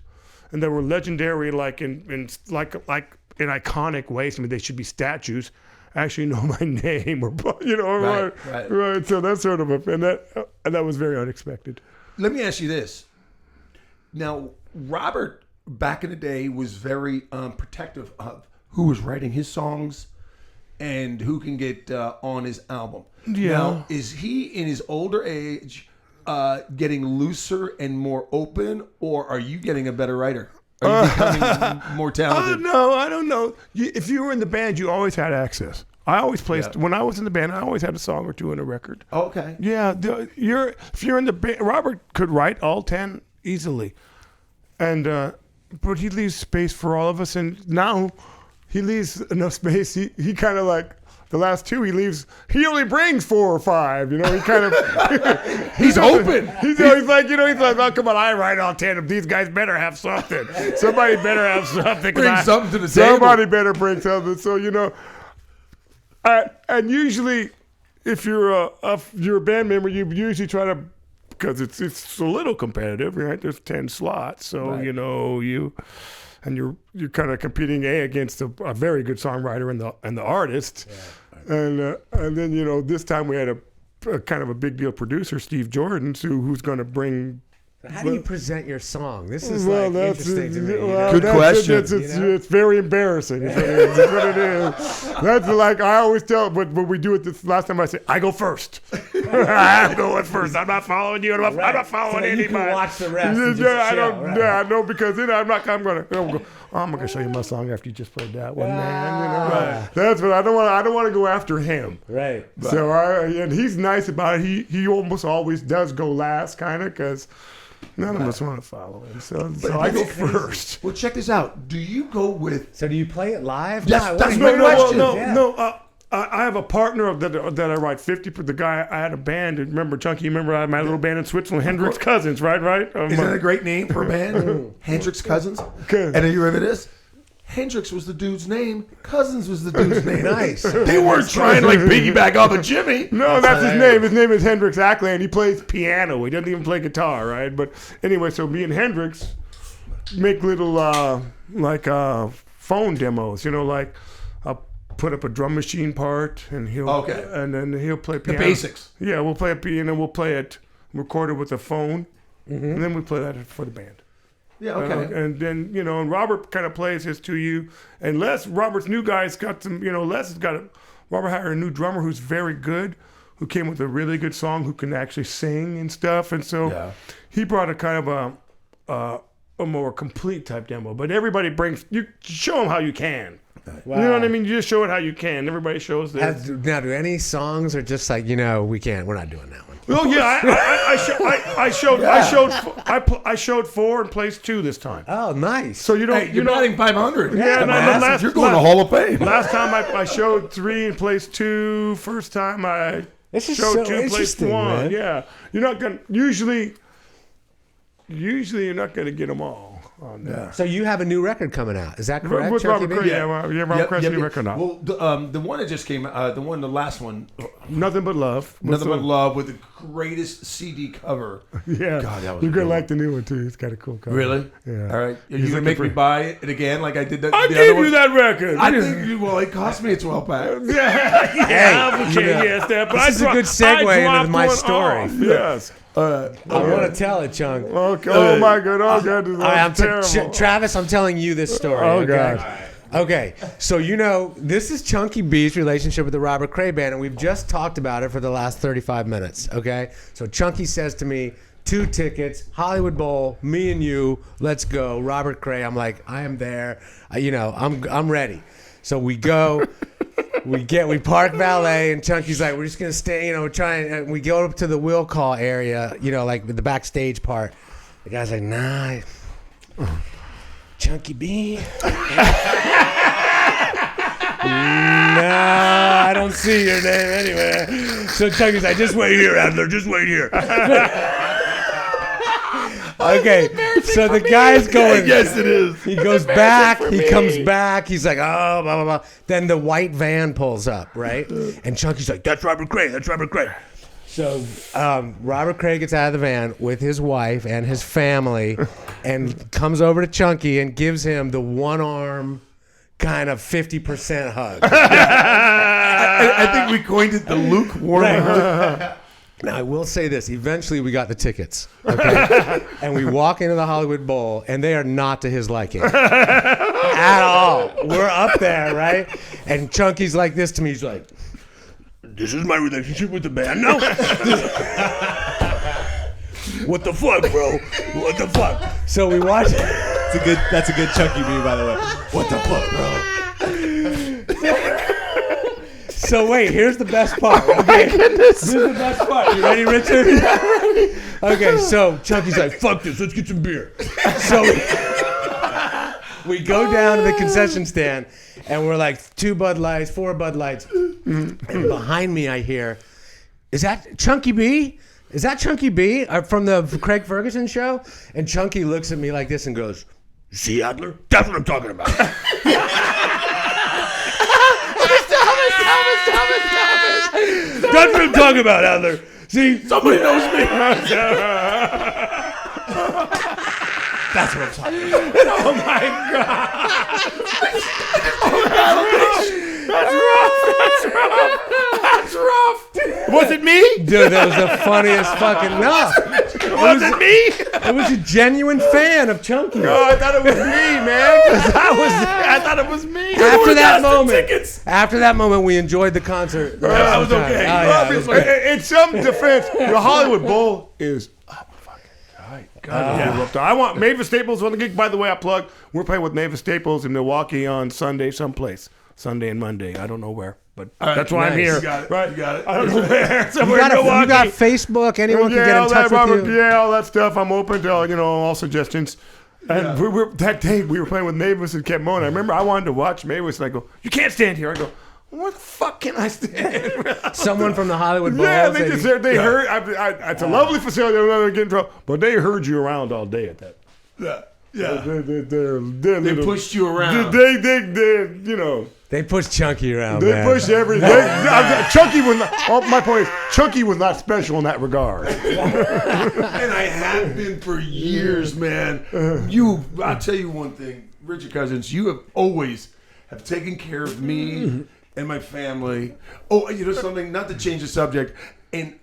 and that were legendary, like in iconic ways. I mean, they should be statues. Actually know my name, or right. So that's sort of and that was very unexpected. Let me ask you this. Now, Robert, back in the day, was very protective of who was writing his songs and who can get on his album. Yeah. Now, is he, in his older age, getting looser and more open, or are you getting a better writer? Are you becoming more talented? No, I don't know. If you were in the band, you always had access. I always placed when I was in the band. I always had a song or two in a record. Okay. Yeah, if you're in the band, Robert could write all 10 easily, and but he leaves space for all of us. And now he leaves enough space. He kind of like the last two. He only brings 4 or 5. You know, he kind of he's open. He's like, oh, come on, I write all 10 of these guys. Better have something. Somebody better have something. Bring something to the table. Somebody better bring something. So and usually, if you're a band member, you usually try to, because it's a little competitive, right? There's 10 slots, so right. You're kind of competing against a very good songwriter and the artist, and then this time we had a kind of a big deal producer, Steve Jordan, who's going to bring. How do you present your song? This is interesting to me. Good question. It's very embarrassing. It's what it is. That's like I always tell, but when we do it this last time, I say, I go first. I'm going first. I'm not following you. I'm not following anybody. You can watch the rest. No, because then I'm going to show you my song after you just played that one, man. Right. That's what I don't want to go after him. Right. So and he's nice about it. He almost always does go last, kind of, because none of us want to follow him. So I go first. Well, check this out. Do you go with? So do you play it live? That's my question. I have a partner that I write 50. The guy I had a band. Remember Chunky? Remember I had my little band in Switzerland, Hendrix Cousins, right? Isn't that a great name for a band? Hendrix Cousins. And are you ready for this? Hendrix was the dude's name. Cousins was the dude's name. Nice. They weren't trying to like piggyback off of Jimmy. No, that's his name. His name is Hendrix Ackley, and he plays piano. He doesn't even play guitar, right? But anyway, so me and Hendrix make little phone demos. Like I'll put up a drum machine part, and and then he'll play piano. The basics. Yeah, we'll play a piano. We'll play it recorded with a phone, and then we play that for the band. Yeah, okay. And then, and Robert kind of plays his to you. And Robert's new guy's got some, Robert hired a new drummer who's very good, who came with a really good song, who can actually sing and stuff. And so he brought a kind of a more complete type demo. But everybody you show them how you can. Wow. You know what I mean? You just show it how you can. Everybody shows this. Now, do any songs are just like, we're not doing that one? Oh yeah, I showed 4 and placed 2 this time. Oh, nice. So you're batting 500. Yeah, you're going to Hall of Fame. Last time I showed 3 and placed 2. First time I showed 2 and placed 1. Man. Yeah, you're not gonna usually you're not gonna get them all on there. Yeah. So you have a new record coming out. Is that correct? With Robert Cray, Robert Cray's new record out. Well, the one that just came out, the last one, Nothing But Love. Nothing But Love, with the greatest CD cover. Yeah, God, that was you're gonna like the new one too. It's got a cool cover. Really? Yeah. All right. Are you gonna make me buy it again, like I did that? I gave you that record. I think it cost me a 12-pack. This is a good segue into my story. Yes. I want to tell it, Chung. Okay. Oh my God! Oh God! This is terrible. Travis, I'm telling you this story. Oh okay? God. Okay, so this is Chunky B's relationship with the Robert Cray Band, and we've just talked about it for the last 35 minutes. Okay, so Chunky says to me, 2 tickets, Hollywood Bowl, me and you, let's go. Robert Cray. I'm like, I am there. I'm ready. So we go. We park valet, and Chunky's like, we're just gonna stay. We're trying. And we go up to the will call area. Like the backstage part. The guy's like, nah, Chunky B. Nah, I don't see your name anyway. So Chunky's like, just wait here, Adler. Just wait here. Okay, so the guy's going. Yes, it is. He goes back. He comes back. He's like, oh, blah, blah, blah. Then the white van pulls up, right? And Chunky's like, that's Robert Cray. That's Robert Cray. So Robert Cray gets out of the van with his wife and his family and comes over to Chunky and gives him the one-arm kind of 50% hug. I think we coined it the lukewarm hug. Now, I will say this. Eventually, we got the tickets, okay? And we walk into the Hollywood Bowl, and they are not to his liking at all. We're up there, right? And Chunky's like this to me. He's like, this is my relationship with the band now? What the fuck, bro? What the fuck? So we watch That's a good Chunky B, by the way. What the fuck, bro? So wait, here's the best part. Okay, this is the best part. You ready, Richard? Yeah, ready. Okay, so Chunky's like, "Fuck this, let's get some beer." So we go down to the concession stand, and we're like 2 Bud Lights, 4 Bud Lights, and behind me I hear, "Is that Chunky B? Is that Chunky B from the Craig Ferguson show?" And Chunky looks at me like this and goes, "See, Adler? That's what I'm talking about." That's what I'm talking about, Adler. See, somebody knows me. That's what I'm talking about. Oh my God. That's rough. Was it me? Dude, that was the funniest fucking no. Was it me? It was a genuine fan of Chunky. Oh, I thought it was me, man. I thought it was me. After that moment, we enjoyed the concert. That was okay. In some defense, the Hollywood Bowl is I want Mavis Staples on the gig. By the way, I plug. We're playing with Mavis Staples in Milwaukee on Sunday, someplace. Sunday and Monday. I don't know where, but that's why I'm here. You got it. Right? You got it. I don't know where. Somewhere in You Milwaukee. got Facebook. Anyone can get in touch with you. Yeah, all that stuff. I'm open to all suggestions. And that day we were playing with Mavis and kept moaning. I remember I wanted to watch Mavis, and I go, "You can't stand here." I go, "Where the fuck can I stand?" Someone from the Hollywood Bowl. Yeah, they heard. It's a lovely facility. I'm not gonna get in trouble, but they heard you around all day at that. Yeah. They pushed you around. They They pushed Chunky around. They man. pushed everything. Chunky was not. My point is, Chunky was not special in that regard. And I have been for years, man. I'll tell you one thing, Richard Cousins. You have always taken care of me and my family. Oh, you know something? Not to change the subject, and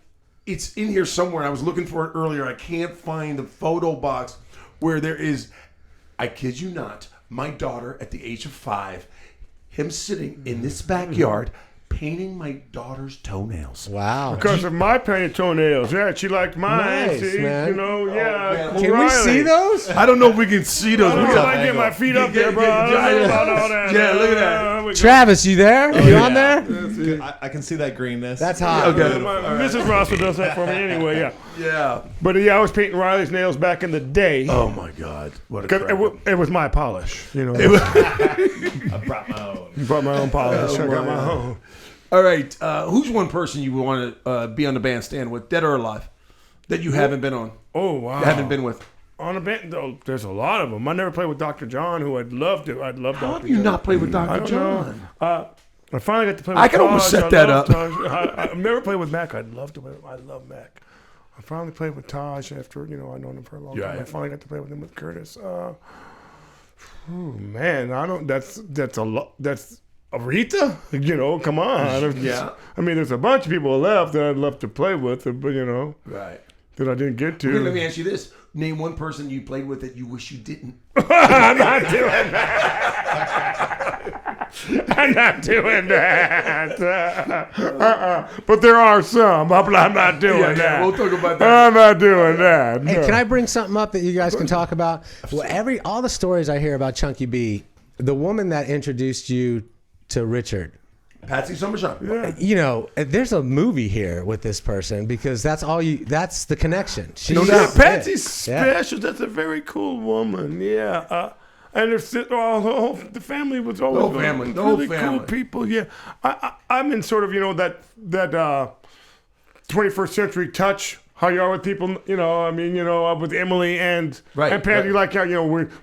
it's in here somewhere. I was looking for it earlier. I can't find the photo box where there is. I kid you not. My daughter, at the age of 5. Him sitting in this backyard painting my daughter's toenails. Wow. Because of my painted toenails. Yeah, she liked mine. Nice, see, man. yeah. Can we see those? I don't know if we can see those. I get my feet up there, bro. I don't know about all that. Yeah, look at that. Travis, you there? You on there? I can see that greenness. That's hot. Okay. Mrs. Rosser does that for me anyway, yeah. Yeah. But yeah, I was painting Riley's nails back in the day. Oh my God. What a 'Cause crap. it was my polish, I brought my own. You brought my own polish. I got my own. All right. Who's one person you want to be on the bandstand with, dead or alive, that you haven't been on? Oh, wow. Haven't been with? On a band, though, there's a lot of them. I never played with Dr. John, who I'd love to. I'd love How Dr. have you John. not played with I Dr. don't John? know. I finally got to play with I can almost Taj. set that love up. Taj. I've never played with Mac. I'd love to play with I love Mac. I finally played with Taj after, I'd known him for a long time. Yeah. I finally got to play with him with Curtis. Man, I don't, that's a lot. That's Aretha? Come on. Yeah. I mean, there's a bunch of people left that I'd love to play with, but, Right. that I didn't get to. Okay, let me ask you this. Name one person you played with that you wish you didn't. I'm not doing that. But there are some. I'm not doing that. We'll talk about that. I'm not doing that. Hey, no. can I bring something up that you guys can talk about? Well, all the stories I hear about Chunky B, the woman that introduced you to Richard, Patsy Summershine. there's a movie here with this person because that's the connection. She's Patsy's Yeah. special. That's a very cool woman. Yeah. And the family was always The whole family. The really whole cool family. people. Yeah. I'm in sort of, that 21st century touch. How you are with people, with Emily and Patty, like how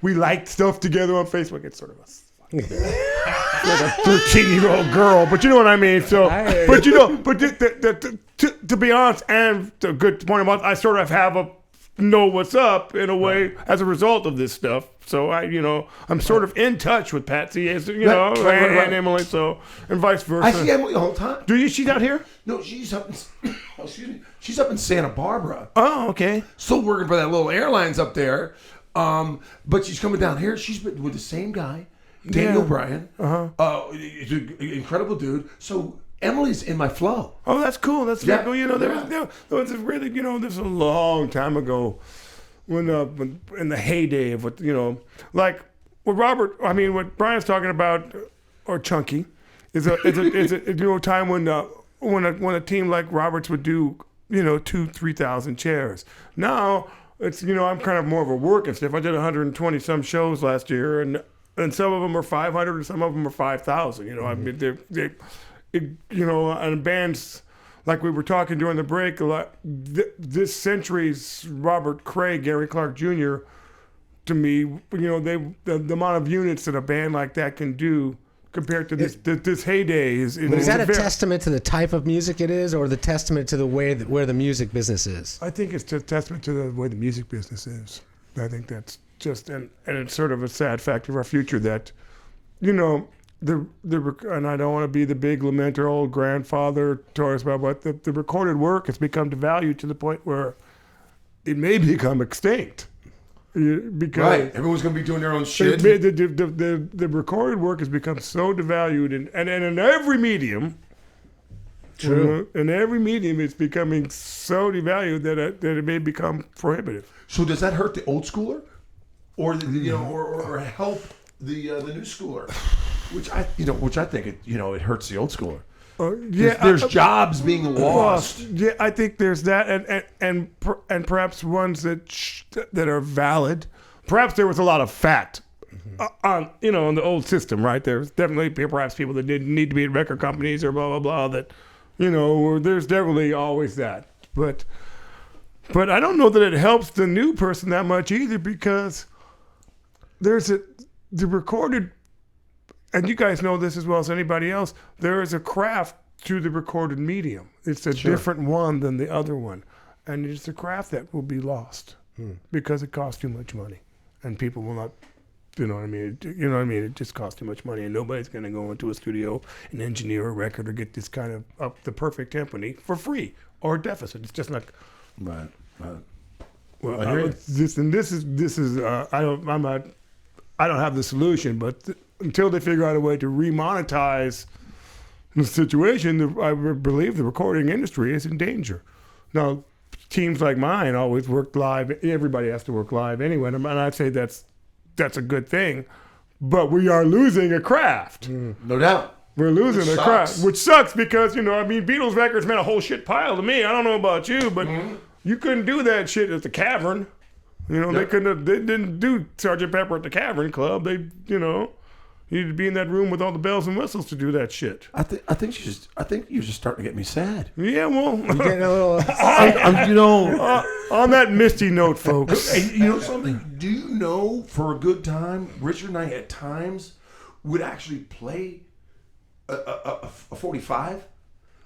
we liked stuff together on Facebook. It's sort of us. Like a 13-year-old girl, but you know what I mean. So, but to be honest, and a good point about, I sort of have know what's up in a way as a result of this stuff. So I'm sort of in touch with Patsy, as and Emily, so and vice versa. I see Emily the whole time. Do you? She's out here? No, she's up in. Excuse me. She's up in Santa Barbara. Oh, okay. Still working for that little airlines up there. But she's coming down here. She's been with the same guy, Daniel Bryan. He's an incredible dude. So Emily's in my flow. Oh, that's cool. That's Yeah. cool. There was a really, this was a long time ago. when in the heyday of what like what Brian's talking about, or Chunky, is a time when a team like Roberts would do 2,000-3,000 chairs. Now it's I'm kind of more of a work and stuff. I did 120 some shows last year, and some of them are 500 and some of them are 5,000. I mean and bands. Like we were talking during the break, a lot, this century's Robert Cray, Gary Clark Jr., to me, the amount of units that a band like that can do compared to this heyday is. But is that a testament to the type of music it is, or the testament to the way where the music business is? I think it's a testament to the way the music business is. I think that's just, and it's sort of a sad fact of our future that, and I don't want to be the big lamenter old grandfather told us about what the recorded work has become devalued to the point where it may become extinct. Because right, everyone's going to be doing their own shit. The recorded work has become so devalued, and in every medium. True. In every medium, it's becoming so devalued that it may become prohibitive. So does that hurt the old schooler, or or help the new schooler? Which I think it hurts the old schooler. There's jobs being lost. Yeah, I think there's that, and perhaps ones that are valid. Perhaps there was a lot of fat on in the old system, right? There's definitely perhaps people that didn't need to be at record companies or blah blah blah. That there's definitely always that, but I don't know that it helps the new person that much either, because the recorded. And you guys know this as well as anybody else, there is a craft to the recorded medium. It's a different one than the other one. And it's a craft that will be lost because it costs too much money. And people will not, It just costs too much money. And nobody's going to go into a studio and engineer a record or get this kind of up the perfect tempo for free or a deficit. It's just like... Right. Well, this is I don't have the solution, but... until they figure out a way to remonetize the situation, I believe the recording industry is in danger. Now, teams like mine always work live. Everybody has to work live anyway, and I'd say that's a good thing. But we are losing a craft. No doubt. We're losing a craft, which sucks because, Beatles records meant a whole shit pile to me. I don't know about you, but you couldn't do that shit at the Cavern. They didn't do Sgt. Pepper at the Cavern Club. They, you need to be in that room with all the bells and whistles to do that shit. I think you're just starting to get me sad. Yeah, well, You're getting a little. on that misty note, folks. And you know something? Do you know, for a good time, Richard and I at times would actually play a 45.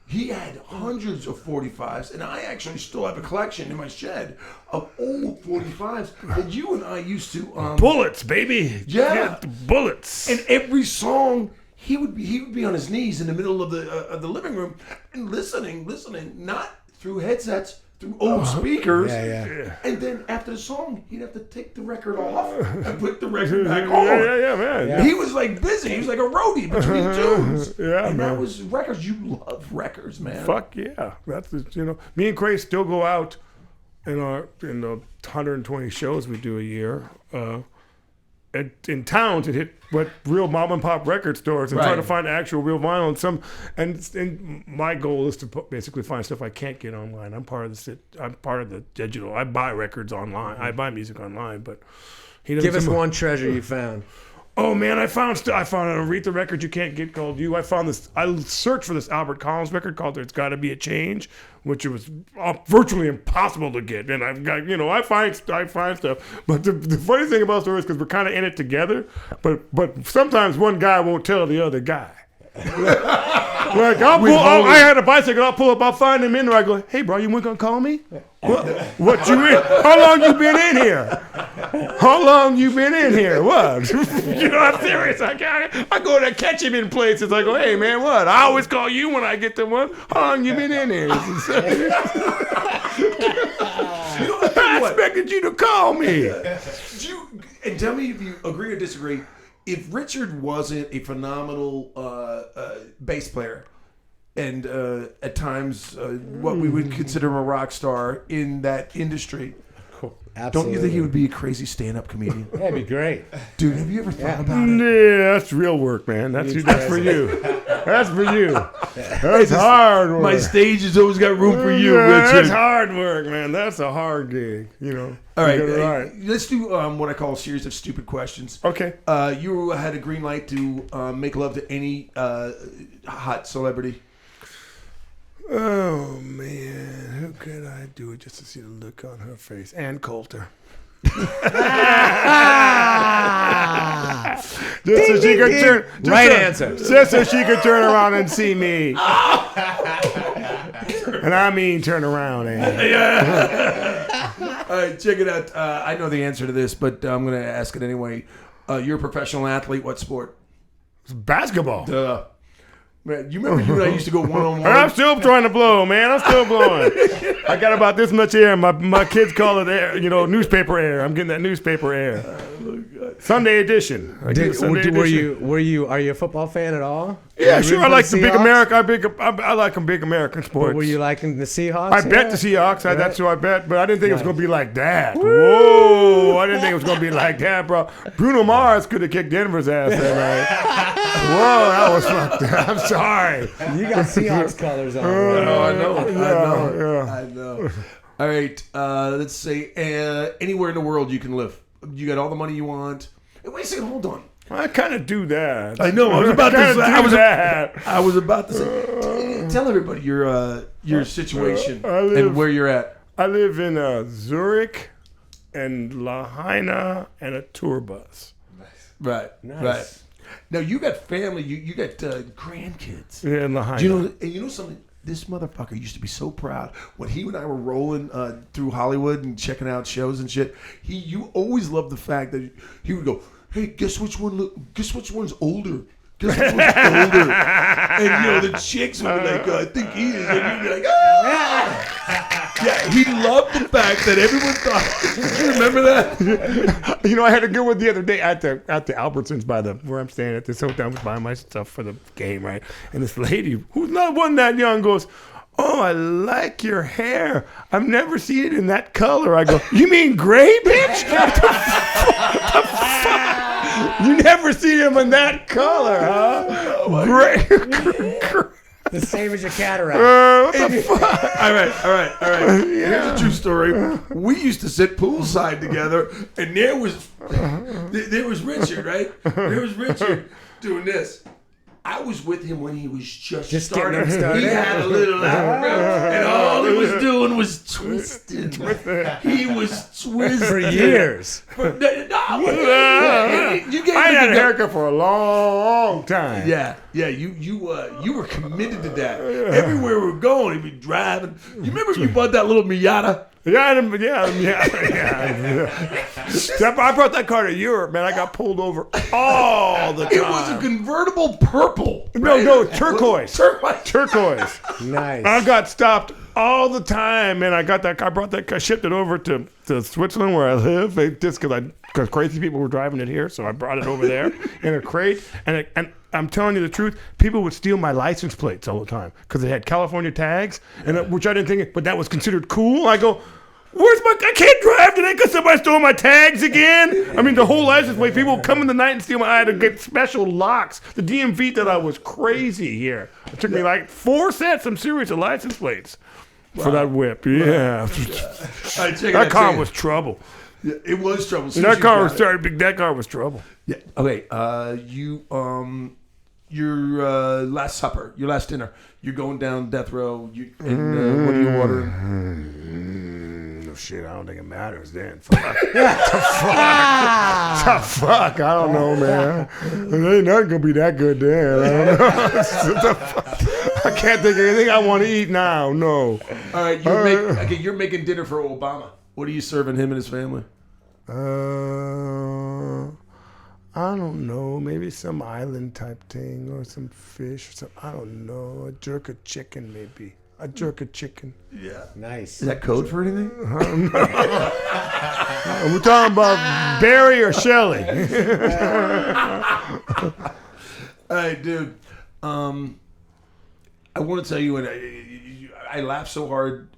He had hundreds of 45s, and I actually still have a collection in my shed of old 45s that you and I used to... bullets, baby. Yeah. Bullets. And every song, he would be on his knees in the middle of the living room and listening, not through headsets, through old speakers. Yeah. And then after the song, he'd have to take the record off and put the record back on. Yeah, man. Yeah. He was like busy. He was like a roadie between tunes. Yeah, and man. that was records. You love records, man. Fuck yeah. That's me and Cray still go out in the 120 shows we do a year. In town to hit what real mom and pop record stores and try to find actual real vinyl and my goal is to basically find stuff I can't get online. I'm part of the digital. I buy records online. I buy music online, but Give us one treasure you found. Oh man, I found an Aretha record you can't get called You. I found this. I searched for this Albert Collins record called "There's Got to Be a Change," which it was virtually impossible to get. And I've got, I find stuff. But the funny thing about the story is because we're kind of in it together. But sometimes one guy won't tell the other guy. Like I had a bicycle. I'll pull up. I'll find him in there. I go, "Hey, bro, you weren't gonna call me? What you in? How long you been in here? How long you been in here? What? I'm serious. I go to catch him in places. I go, hey man, what? I always call you when I get to one. How long you been in here? I expected you to call me. And tell me if you agree or disagree. If Richard wasn't a phenomenal bass player and at times what we would consider a rock star in that industry, Don't you think he would be a crazy stand-up comedian? That'd be great. Dude, have you ever thought about it? Yeah, that's real work, man. That's for you. That's for you. That's hard work. My stage has always got room for you, Yeah, Richard. that's hard work, man. That's a hard gig, you know. All right, You got it let's do what I call a series of stupid questions. Okay. You had a green light to make love to any hot celebrity. Oh, man. Who could I do it just to see the look on her face? Ann Coulter. Just so she could turn. Right answer. Just so she could turn around and see me. And I mean turn around, Ann. All right, check it out. I know the answer to this, but I'm going to ask it anyway. You're a professional athlete. What sport? Basketball. Duh. Man, you remember you and I used to go one-on-one? I'm still trying to blow, man. I'm still blowing. I got about this much air. My kids call it air, newspaper air. I'm getting that newspaper air. Sunday edition. Are you a football fan at all? Yeah, Were you sure. I rooting like for the big Seahawks? America. I like them big American sports. Were you liking the Seahawks? I bet the Seahawks. That's who I bet, but I didn't think it was going to be like that. Whoa! I didn't think it was going to be like that, bro. Bruno Mars could have kicked Denver's ass that night. Whoa, that was fucked up. I'm sorry. You got Seahawks colors on. I know. Yeah. I know. All right, let's say anywhere in the world you can live. You got all the money you want. Hey, wait a second, hold on. I kind of do that. I know. I was about to say. that. I was about to say. Tell everybody your situation and where you're at. I live in Zurich and Lahaina and a tour bus. Right. Nice. Right. Now you got family. You got grandkids. Yeah, in Lahaina. You know something? This motherfucker used to be so proud when he and I were rolling through Hollywood and checking out shows and shit. You always loved the fact that he would go, "Hey, guess which one's older? Guess which one's older?" And the chicks would be like, "I think he is," and you'd be like, "Ah!" Yeah, he loved the fact that everyone thought. You remember that? I had a good one the other day at the Albertsons where I'm staying at this hotel. I was buying my stuff for the game, right? And this lady who's not one that young goes, "Oh, I like your hair. I've never seen it in that color." I go, "You mean gray, bitch? What the fuck? You never see him in that color, huh? Gray." The same as your cataract. What the fuck? All right. Here's a true story. We used to sit poolside together, and there was Richard, right? There was Richard doing this. I was with him when he was just starting. Getting him started. He had a little afro, and all he was doing was twisting. He was twisting For years. You gave I me had the a haircut for a long time. Yeah. You were committed to that. Everywhere we were going, he'd be driving. You remember you bought that little Miata? Yeah. I brought that car to Europe, man. I got pulled over all the time. It was a convertible purple. No, turquoise. Turquoise. Nice. I got stopped all the time, and I brought that car, shipped it over to Switzerland where I live, just because crazy people were driving it here, so I brought it over there in a crate, and I'm telling you the truth, people would steal my license plates all the time because they had California tags, which I didn't think, but that was considered cool. I go, I can't drive today because somebody stole my tags again. I mean, the whole license plate, people would come in the night and steal I had to get special locks. The DMV thought I was crazy here. It took me like 4 sets, I'm serious, of license plates for that whip. Yeah. That car was trouble. Yeah, it was trouble. That car was trouble. Yeah. Okay. Your last supper, your last dinner. You're going down death row. What are you ordering? No shit. I don't think it matters then. Fuck. Fuck. I don't know, man. It ain't nothing gonna be that good then. I don't know. I can't think of anything I want to eat now. No. All right. You're making dinner for Obama. What are you serving him and his family? I don't know, maybe some island type thing or some fish or something. I don't know. A jerk of chicken, maybe. A jerk of chicken. Yeah. Nice. Is that code for anything? We're talking about Barry or Shelley. All right, dude. I want to tell you, and I I laughed so hard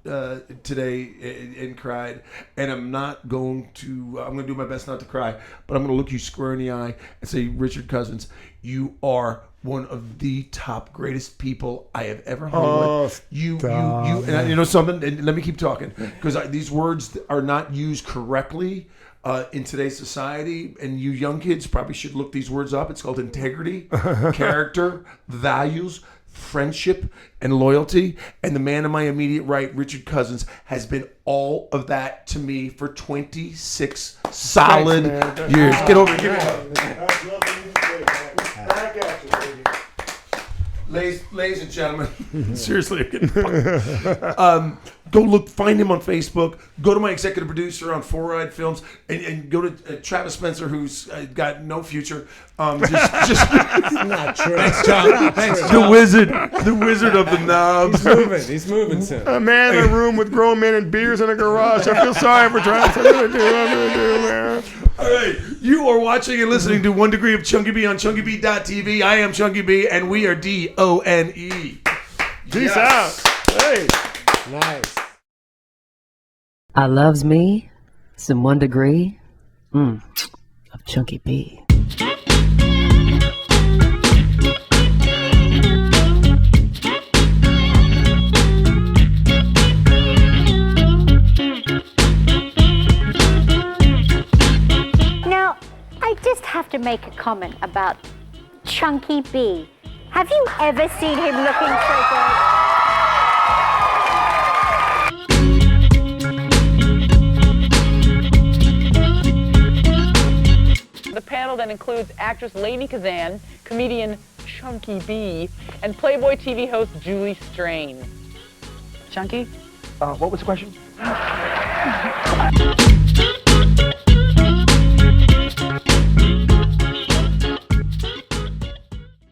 today and cried, and I'm not going to. I'm going to do my best not to cry, but I'm going to look you square in the eye and say, Richard Cousins, you are one of the top greatest people I have ever hung with. You, and you know something. And let me keep talking because these words are not used correctly. In today's society, and you young kids probably should look these words up. It's called integrity, character, values, friendship, and loyalty. And the man in my immediate right, Richard Cousins, has been all of that to me for 26 solid years. Get over here. Give me a hug. Ladies and gentlemen, seriously, I'm getting fucked. Go find him on Facebook. Go to my executive producer on Four Eyed Films, and go to Travis Spencer, who's got no future. Just Not true. Thanks, John. Thanks, the wizard of the knobs. He's moving soon. A man in a room with grown men and beers in a garage. I feel sorry for Travis. I'm gonna do, man. All right, you are watching and listening to 1 Degree of Chunky B on ChunkyB.tv. I am Chunky B, and we are DONE. Peace out. Hey. Nice. I loves me some 1 Degree of Chunky B. Now, I just have to make a comment about Chunky B. Have you ever seen him looking so good? The panel then includes actress Lainey Kazan, comedian Chunky B, and Playboy TV host Julie Strain. Chunky? What was the question?